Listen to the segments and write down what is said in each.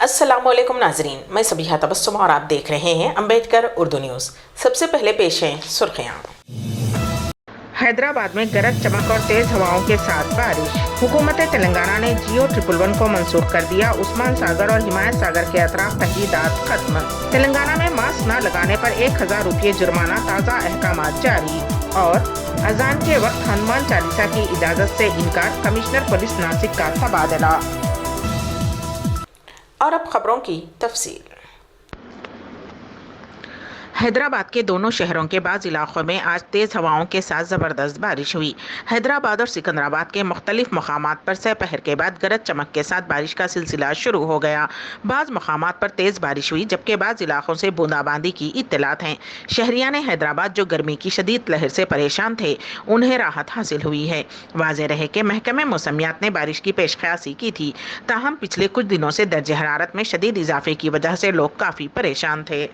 अस्सलाम वालेकुम नाजरीन, मैं सबिहा तबस्सुम और आप देख रहे हैं अम्बेडकर उर्दू न्यूज़। सबसे पहले पेश हैं सुर्खियाँ। हैदराबाद में गरज चमक और तेज हवाओं के साथ बारिश। हुकूमत तेलंगाना ने जियो 111 को मंसूख कर दिया। उस्मान सागर और हिमायत सागर के अतराफ तहदीदात खत्म। तेलंगाना में मास्क न लगाने पर 1000 रुपये जुर्माना, ताज़ा अहकामात जारी। और अजान के वक्त हनुमान चालीसा की इजाज़त से इनकार, कमिश्नर पुलिस नासिक का तबादला। और अब खबरों की तफसील। हैदराबाद के दोनों शहरों के बाज़ इलाकों में आज तेज़ हवाओं के साथ ज़बरदस्त बारिश हुई। हैदराबाद और सिकंदराबाद के मुख्तलिफ मकामात पर दोपहर के बाद गरज चमक के साथ बारिश का सिलसिला शुरू हो गया। बाज़ मकामात पर तेज़ बारिश हुई, जबकि बाज़ इलाकों से बूंदाबांदी की इत्तलात हैं। शहरियान हैदराबाद जो गर्मी की शदीद लहर से परेशान थे, उन्हें राहत हासिल हुई है। वाज़ेह रहे कि महकमे मौसमियात ने बारिश की पेशकयासी की थी, ताहम पिछले कुछ दिनों से दर्जे हरारत में शदीद इजाफे की वजह से लोग काफ़ी परेशान थे।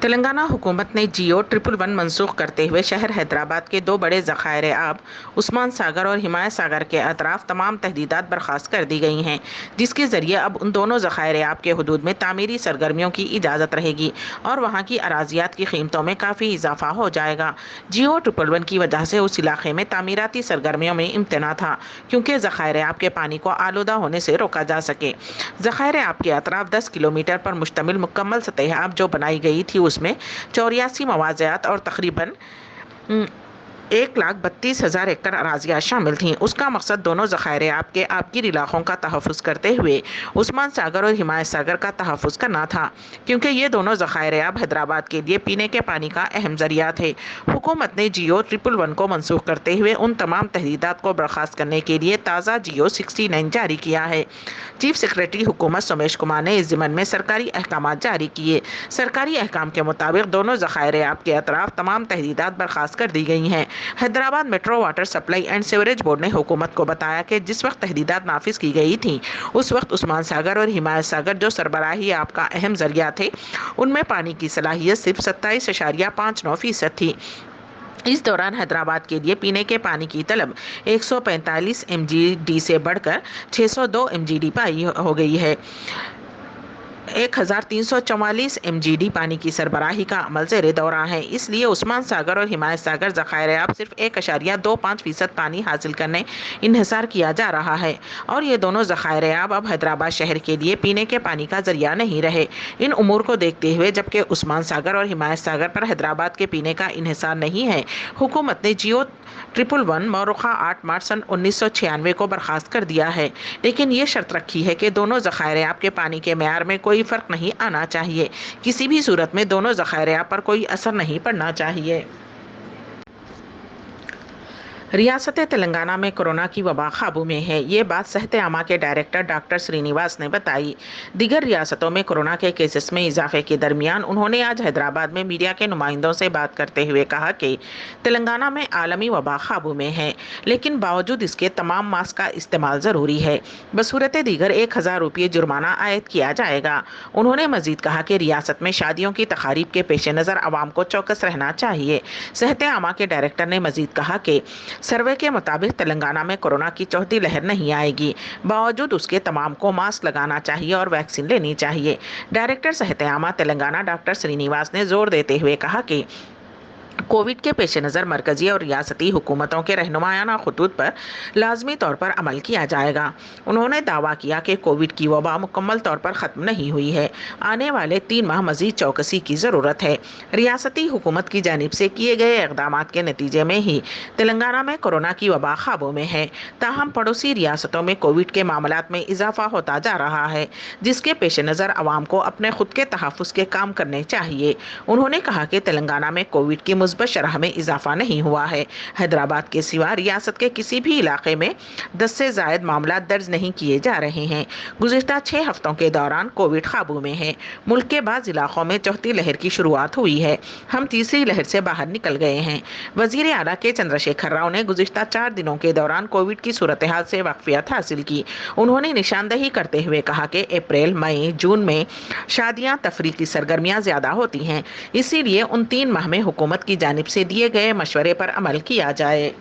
तेलंगाना हुकूमत ने जियो 111 मंसूख करते हुए शहर हैदराबाद के दो बड़े ज़खायर आब उस्मान सागर और हिमायत सागर के अतराफ तमाम तहदीदात बर्खास्त कर दी गई हैं, जिसके ज़रिए अब उन दोनों ज़खायर आब के हदूद में तामीरी सरगर्मियों की इजाज़त रहेगी और वहाँ की अराजियात की कीमतों में काफ़ी इजाफा हो जाएगा। जियो 111 की वजह से उस इलाके में तामीराती सरगर्मियों में इम्तना था, क्योंकि ज़खायर आब के पानी को आलूदा होने से रोका जा सके। ज़खायर आब के अतराफ 10 किलोमीटर पर मुश्तमिल मुकम्मल सतह आब जो बनाई गई थी, उसमें 84 मवाज़ियात और तकरीबन 1,32,000 एकड़ अराजियाँ शामिल थीं। उसका मकसद दोनों ज़खायर आब के आबगिर इलाकों का तहफ़्फ़ुज़ करते हुए उस्मान सागर और हिमायत सागर का तहफ़्फ़ुज़ करना था, क्योंकि ये दोनों ज़खायर आब हैदराबाद के लिए पीने के पानी का अहम ज़रिया थे। हुकूमत ने जियो 111 को मंसूख करते हुए उन तमाम तहदीदात को बर्खास्त करने के लिए ताज़ा जियो 69 जारी किया है। चीफ सेक्रेटरी हुकूमत सोमेश कुमार ने इस ज़िमन में सरकारी अहकामात जारी किए। सरकारी अहकाम के मुताबिक दोनों ज़खायर आब के अतराफ तमाम तहदीदात बर्खास्त कर दी गई हैं। Hyderabad metro water supply and sewerage board ने हुकूमत को बताया कि जिस वक्त तहदीदात नाफिज की गई थी, उस वक्त उस्मान सागर और हिमायत सागर जो सरबराही आब का अहम जरिया थे, उनमें पानी की सलाहियत सिर्फ 27.59% थी। इस दौरान हैदराबाद के लिए पीने के पानी की तलब 145 MGD से बढ़कर 602 MGD पाई हो गई है। 1344 MGD पानी की सरबराही का अमल ज़ेरे दौरा है। इसलिए उस्मान सागर और हिमायत सागर ज़खायर आब सिर्फ 1.25% पानी हासिल करने इन्हिसार किया जा रहा है और ये दोनों ज़खायर आब अब हैदराबाद शहर के लिए पीने के पानी का जरिया नहीं रहे। इन उमूर को देखते हुए, जबकि उस्मान सागर और हिमायत सागर पर हैदराबाद के पीने का इन्हिसार नहीं है, हुकूमत ने जियो 111 मौरुखा 8 मार्च सन 1996 को बर्खास्त कर दिया है, लेकिन ये शर्त रखी है कि दोनों ज़खायर आब के पानी के मेयार में कोई फ़र्क नहीं आना चाहिए। किसी भी सूरत में दोनों ज़खायर आब पर कोई असर नहीं पड़ना चाहिए। रियासत तेलंगाना में कोरोना की वबा काबू में है। ये बात सेहत आमा के डायरेक्टर डॉक्टर श्रीनिवास ने बताई। दीगर रियासतों में कोरोना के केसेस में इजाफे के दरमियान उन्होंने आज हैदराबाद में मीडिया के नुमाइंदों से बात करते हुए कहा कि तेलंगाना में आलमी वबा काबू में है, लेकिन बावजूद इसके तमाम मास्क का इस्तेमाल ज़रूरी है। बसूरत दीगर 1000 रुपये जुर्माना आयद किया जाएगा। उन्होंने मजीद कहा कि रियासत में शादियों की तकारीब के पेश नज़र आवाम को चौकस रहना चाहिए। सेहत आमा के डायरेक्टर ने मजीद कहा कि सर्वे के मुताबिक तेलंगाना में कोरोना की चौथी लहर नहीं आएगी, बावजूद उसके तमाम को मास्क लगाना चाहिए और वैक्सीन लेनी चाहिए। डायरेक्टर सेहत आमा तेलंगाना डॉक्टर श्रीनिवास ने जोर देते हुए कहा कि कोविड के पेश नज़र मरकजी और रियासती हुकूमतों के रहनुमायाना खतूत पर लाजमी तौर पर अमल किया जाएगा। उन्होंने दावा किया कि कोविड की वबा मुकम्मल तौर पर ख़त्म नहीं हुई है। आने वाले 3 माह मज़ीद चौकसी की ज़रूरत है। रियासती हुकूमत की जानिब से किए गए इक़दाम के नतीजे में ही तेलंगाना में कोरोना की वबा काबू में है। ताहम पड़ोसी रियासतों में कोविड के मामलात में इजाफा होता जा रहा है, जिसके पेश नज़र आवाम को अपने खुद के तहफ़्फ़ुज़ के काम करने चाहिए। उन्होंने कहा कि तेलंगाना में कोविड की मुस्बत शरह में इजाफा नहीं हुआ है। हैदराबाद के सिवा रियासत के किसी भी इलाके में 10 से ज़ायद मामला दर्ज नहीं किए जा रहे हैं। गुज़िश्ता 6 हफ्तों के दौरान कोविड काबू में है। मुल्क के बाज़ इलाकों में चौथी लहर की शुरुआत हुई है। हम तीसरी लहर से बाहर निकल गए हैं। वज़ीर आला के चंद्रशेखर राव ने गुज़िश्ता 4 दिनों के दौरान कोविड की सूरत हाल से वाक़फ़ियत हासिल की। उन्होंने निशानदही करते हुए कहा कि अप्रैल, मई, जून में शादियाँ, तफरीह की सरगर्मियाँ ज़्यादा होती हैं, इसीलिए उन 3 माह में हुकूमत की जानिब से दिए गए मशवरे पर अमल किया जाए।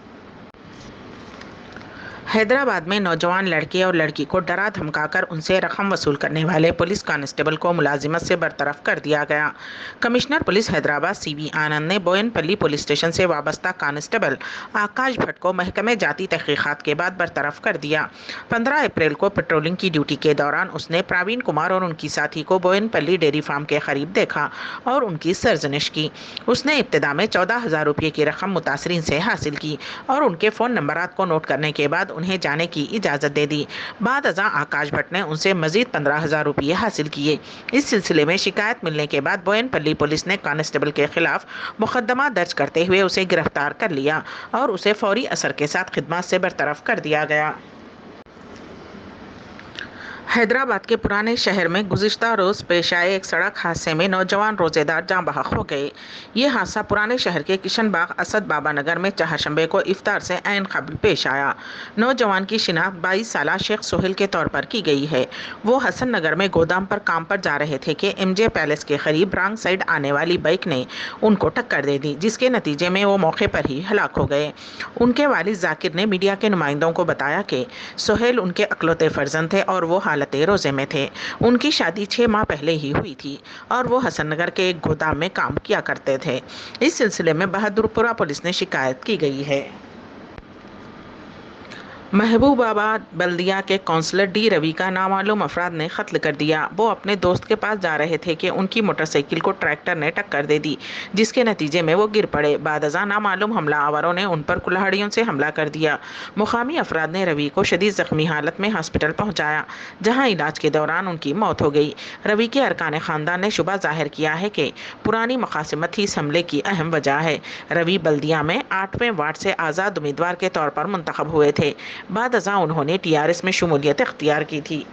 हैदराबाद में नौजवान लड़के और लड़की को डरा धमकाकर उनसे रकम वसूल करने वाले पुलिस कांस्टेबल को मुलाजिमत से बरतरफ कर दिया गया। कमिश्नर पुलिस हैदराबाद सीवी आनंद ने बोयनपल्ली पुलिस स्टेशन से वाबस्ता कांस्टेबल आकाश भट्ट को महकमे जाती तहकीकात के बाद बरतरफ कर दिया। 15 अप्रैल को पेट्रोलिंग की ड्यूटी के दौरान उसने प्रवीण कुमार और उनकी साथी को बोयनपल्ली डेयरी फार्म के करीब देखा और उनकी सरजनिश की। उसने इब्तिदा में 14,000 रुपये की रकम मुतासरीन से हासिल की और उनके फ़ोन नंबरात को नोट करने के बाद उन्हें जाने की इजाज़त दे दी। बाद अज़ां आकाश भट्ट ने उनसे मजीद 15,000 रुपये हासिल किए। इस सिलसिले में शिकायत मिलने के बाद बोयनपल्ली पुलिस ने कांस्टेबल के खिलाफ मुकदमा दर्ज करते हुए उसे गिरफ्तार कर लिया और उसे फौरी असर के साथ खिदमत से बरतरफ कर दिया गया। हैदराबाद के पुराने शहर में गुज़िश्ता रोज़ पेश आए एक सड़क हादसे में नौजवान रोज़ेदार जाँ बहक हो गए। ये हादसा पुराने शहर के किशनबाग असद बाबा नगर में चहारशंबे को इफ्तार से ऐन कबल पेश आया। नौजवान की शिनाख्त 22 साला शेख सोहेल के तौर पर की गई है। वो हसन नगर में गोदाम पर काम पर जा रहे थे कि MJ पैलेस के करीब रॉन्ग साइड आने वाली बाइक ने उनको टक्कर दे दी, जिसके नतीजे में वो मौके पर ही हलाक हो गए। उनके वालिद जाकिर ने मीडिया के नुमाइंदों को बताया कि सोहेल उनके अकलौते फर्जंद थे और वो रोज़े में थे। उनकी शादी 6 माह पहले ही हुई थी और वो हसननगर के एक गोदाम में काम किया करते थे। इस सिलसिले में बहादुरपुरा पुलिस ने शिकायत की गई है। महबूबाबाद बल्दिया के काउंसलर डी रवि का नामालूम अफराद ने कत्ल कर दिया। वो अपने दोस्त के पास जा रहे थे कि उनकी मोटरसाइकिल को ट्रैक्टर ने टक्कर दे दी, जिसके नतीजे में वो गिर पड़े। बाद अज़ां नामालूम हमलावरों ने उन पर कुल्हाड़ियों से हमला कर दिया। मुकामी अफराद ने रवि को शदीद ज़ख्मी हालत में हॉस्पिटल पहुँचाया, जहाँ इलाज के दौरान उनकी मौत हो गई। रवि के अरकान ख़ानदान ने शुबा जाहिर किया है कि पुरानी मुकासिमत ही इस हमले की अहम वजह है। रवि बल्दिया में 8वें वार्ड से आज़ाद उम्मीदवार के तौर पर मुंतखब हुए थे। बाद अज़ां उन्होंने TRS में शमूलियत इख्तियार की थी।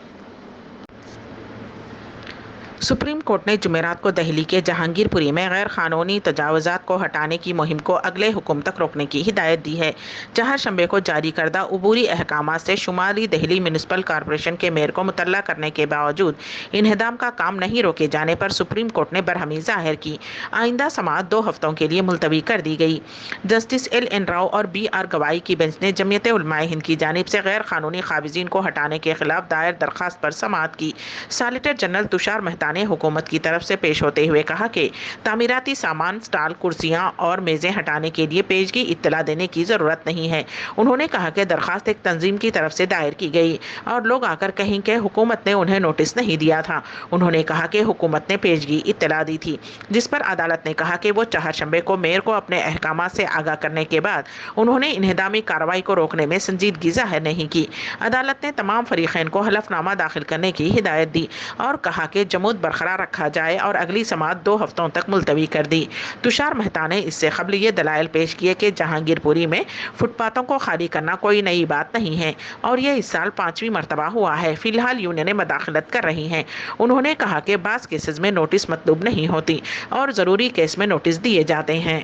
सुप्रीम कोर्ट ने जुमेरात को दिल्ली के जहांगीरपुरी में गैर कानूनी तजावुज़ात को हटाने की मुहिम को अगले हुक्म तक रोकने की हिदायत दी है। चहारशंबे को जारी करदा उबूरी अहकामात से शुमाली दिल्ली म्यूनिसिपल कॉरपोरेशन के मेयर को मुतल्ला करने के बावजूद इन्हदाम का काम नहीं रोके जाने पर सुप्रीम कोर्ट ने बरहमी जाहिर की। आइंदा समाअत 2 हफ्तों के लिए मुलतवी कर दी गई। जस्टिस LN राव और BR गवाई की बेंच ने जमीयत उलमाए हिंद की जानिब से गैर कानूनी काबिज़ीन को हटाने के खिलाफ दायर दरख्वास्त पर समाअत की। सॉलिसिटर जनरल तुषार मेहता ने हुकूमत की तरफ से पेश होते हुए कहा कि तामीराती सामान, स्टॉल, कुर्सियां और मेज़ें हटाने के लिए पेशगी इत्तला देने की ज़रूरत नहीं है। उन्होंने कहा कि दरख्वास्त एक तंजीम की तरफ से दायर की गई और लोग आकर कहें कि हुकूमत ने उन्हें नोटिस नहीं दिया था। उन्होंने कहा कि हुकूमत ने पेशगी इत्तला दी थी, जिस पर अदालत ने कहा कि वो चहारशंबे को मेयर को अपने अहकामात से आगाह करने के बाद उन्होंने इन्हदामी कार्रवाई को रोकने में संजीदगी जाहिर नहीं की। अदालत ने तमाम फरीक़ैन को हलफनामा दाखिल करने की हिदायत दी और कहा कि जमूद बरकरार रखा जाए और अगली समाअत 2 हफ्तों तक मुलतवी कर दी। तुषार मेहता ने इससे कबल ये दलाइल पेश किए कि जहांगीरपुरी में फुटपाथों को खाली करना कोई नई बात नहीं है और ये इस साल 5वीं मरतबा हुआ है। फिलहाल यूनियनें मदाखलत कर रही हैं। उन्होंने कहा कि बाज़ केसेस में नोटिस मतलूब नहीं होती और ज़रूरी केस में नोटिस दिए जाते हैं।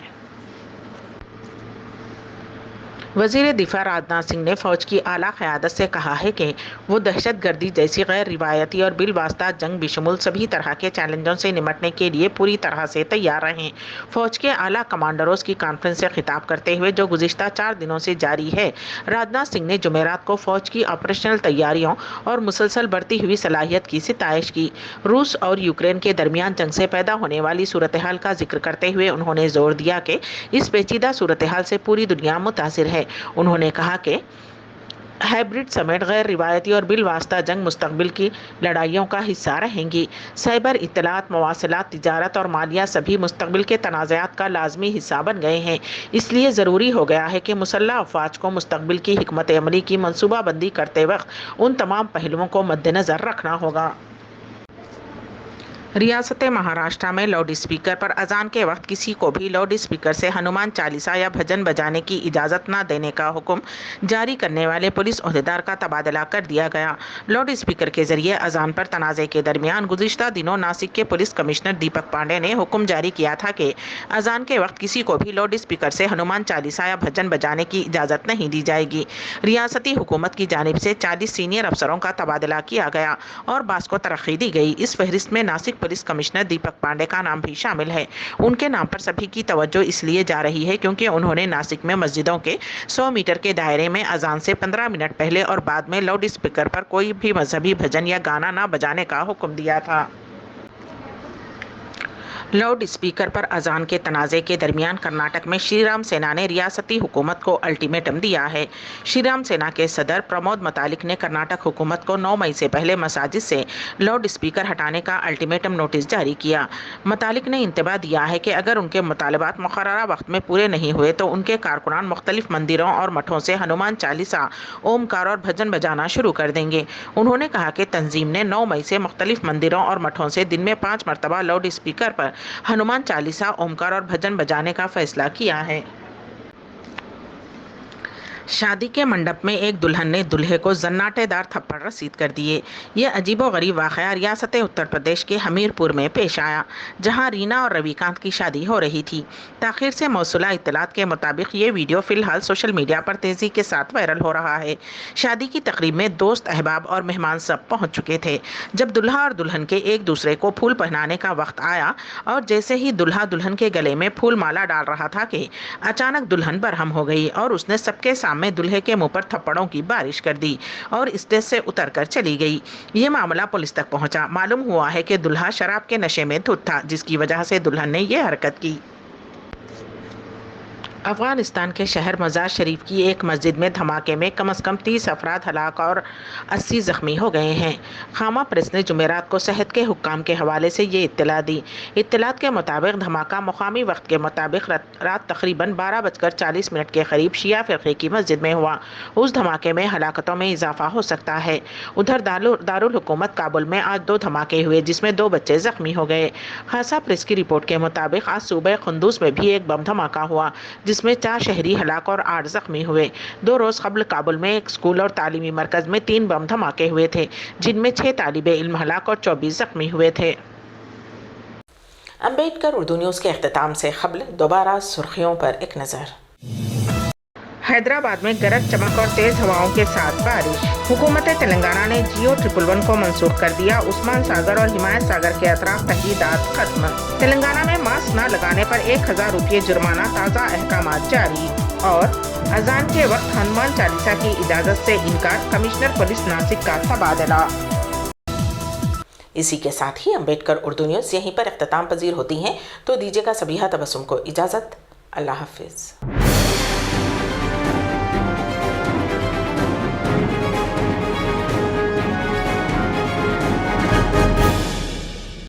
वज़ीर दिफा राजनाथ सिंह ने फ़ौज की आला क़यादत से कहा है कि वो दहशत गर्दी जैसी गैर रिवायती और बिलवास्ता जंग बिशमुल सभी तरह के चैलेंजों से निपटने के लिए पूरी तरह से तैयार रहें। फ़ौज के आला कमांडरों की कॉन्फ्रेंस से खिताब करते हुए जो गुज़िश्ता 4 दिनों से जारी है, राजनाथ सिंह ने जुमेरात को फ़ौज की ऑपरेशनल तैयारियों और मुसलसल बढ़ती हुई सलाहियत की सिताइश की। रूस और यूक्रेन के दरमियान जंग से पैदा होने वाली सूरत हाल का जिक्र करते हुए उन्होंने जोर दिया कि इस पेचीदा सूरत हाल से पूरी दुनिया मुतासिर है। उन्होंने कहा कि हाइब्रिड समेत गैर रिवायती और बिलवास्ता जंग मुस्तकबिल की लड़ाइयों का हिस्सा रहेंगी। साइबर इत्तलात, मवासिलात, तिजारत और मालिया सभी मुस्तकबिल के तनाज़ात का लाजमी हिस्सा बन गए हैं। इसलिए ज़रूरी हो गया है कि मुसल्लह अफ़वाज को मुस्तकबिल की हिकमत अमली की मनसूबाबंदी करते वक्त उन तमाम पहलुओं को मद्देनज़र रखना होगा। रियासत महाराष्ट्र में लाउड स्पीकर पर अजान के वक्त किसी को भी लाउड स्पीकर से हनुमान चालीसा या भजन बजाने की इजाज़त न देने का हुक्म जारी करने वाले पुलिस ओहदेदार का तबादला कर दिया गया। लाउड स्पीकर के जरिए अजान पर तनाज़े के दरमियान गुज़िश्ता दिनों नासिक के पुलिस कमिश्नर दीपक पांडे ने हुक्म जारी किया था कि अजान के वक्त किसी को भी लाउड स्पीकर से हनुमान चालीसा या भजन बजाने की इजाज़त नहीं दी जाएगी। रियासती हुकूमत की जानिब से 40 सीनियर अफसरों का तबादला किया गया और 22 को तरक्की दी गई। इस फहरिस्त में नासिक पुलिस कमिश्नर दीपक पांडे का नाम भी शामिल है। उनके नाम पर सभी की तवज्जो इसलिए जा रही है क्योंकि उन्होंने नासिक में मस्जिदों के 100 मीटर के दायरे में अजान से 15 मिनट पहले और बाद में लाउड स्पीकर पर कोई भी मजहबी भजन या गाना ना बजाने का हुक्म दिया था। लाउड स्पीकर पर अजान के तनाज़े के दरमियान कर्नाटक में श्री राम सेना ने रियासती हुकूमत को अल्टीमेटम दिया है। श्री राम सेना के सदर प्रमोद मतालिक ने कर्नाटक हुकूमत को 9 मई से पहले मसाजिद से लाउड स्पीकर हटाने का अल्टीमेटम नोटिस जारी किया। मतालिक ने इंतबाह दिया है कि अगर उनके मुतालबात मुकर्ररा वक्त में पूरे नहीं हुए तो उनके कारकुनान मुख्तलिफ मंदिरों और मठों से हनुमान चालीसा, ओमकार और भजन बजाना शुरू कर देंगे। उन्होंने कहा कि तंजीम ने 9 मई से मुख्तलिफ मंदिरों और मठों से दिन में 5 मरतबा लाउड स्पीकर पर हनुमान चालीसा, ओमकार और भजन बजाने का फैसला किया है। शादी के मंडप में एक दुल्हन ने दूल्हे को जन्नाटेदार थप्पड़ रसीद कर दिए। यह अजीबोगरीब वाक़या रियासत उत्तर प्रदेश के हमीरपुर में पेश आया, जहां रीना और रविकांत की शादी हो रही थी। ताखिर से मौसूला इत्तलात के मुताबिक ये वीडियो फिलहाल सोशल मीडिया पर तेज़ी के साथ वायरल हो रहा है। शादी की तकरीब में दोस्त, अहबाब और मेहमान सब पहुँच चुके थे। जब दुल्हा और दुल्हन के एक दूसरे को फूल पहनाने का वक्त आया और जैसे ही दुल्हा दुल्हन के गले में फूल माला डाल रहा था कि अचानक दुल्हन बरहम हो गई और उसने सबके में दुल्हे के मुंह पर थप्पड़ों की बारिश कर दी और स्टेज से उतरकर चली गई। ये मामला पुलिस तक पहुंचा। मालूम हुआ है कि दुल्हा शराब के नशे में धुत था, जिसकी वजह से दुल्हन ने यह हरकत की। अफगानिस्तान के शहर मज़ार शरीफ की एक मस्जिद में धमाके में कम से कम 30 अफराद हलाक और 80 ज़ख्मी हो गए हैं। खामा प्रेस ने जुमेरात को सेहत के हुक्काम के हवाले से ये इत्तला दी। इत्तलात के मुताबिक धमाका मुकामी वक्त के मुताबिक रात तकरीबन 12:40 के करीब शिया फ़िरक़े की मस्जिद में हुआ। उस धमाके में हलाकतों में इजाफा हो सकता है। उधर दारुल हुकूमत काबुल में आज 2 धमाके हुए, जिसमें 2 बच्चे ज़ख्मी हो गए। खासा प्रेस की रिपोर्ट के मुताबिक आज सूबे खुंदूस में भी एक बम धमाका हुआ, जिसमें 4 शहरी हलाक और 8 जख्मी हुए। 2 रोज कबल काबुल में एक स्कूल और तालीमी मरकज में 3 बम धमाके हुए थे, जिनमें 6 तालिबे इल्म हलाक और 24 जख्मी हुए थे। अम्बेडकर उर्दू न्यूज़ के अख्तिताम से कबल दोबारा सुर्खियों पर एक नज़र। हैदराबाद में गरज चमक और तेज हवाओं के साथ बारिश। हुकूमत तेलंगाना ने जियो 111 को मंसूख कर दिया। उस्मान सागर और हिमायत सागर के अतराफ तहदीदात खत्म। तेलंगाना में मास्क न लगाने पर 1000 रुपये जुर्माना, ताज़ा अहकामात जारी। और अजान के वक्त हनुमान चालीसा की इजाज़त से इनकार, कमिश्नर पुलिस नासिक का तबादला। इसी के साथ ही अम्बेडकर उर्दू न्यूज़ यहीं पर इख्तिताम पजीर होती हैं, तो दीजिएगा सबीहा तबस्सुम को इजाज़त। अल्लाह हाफिज़।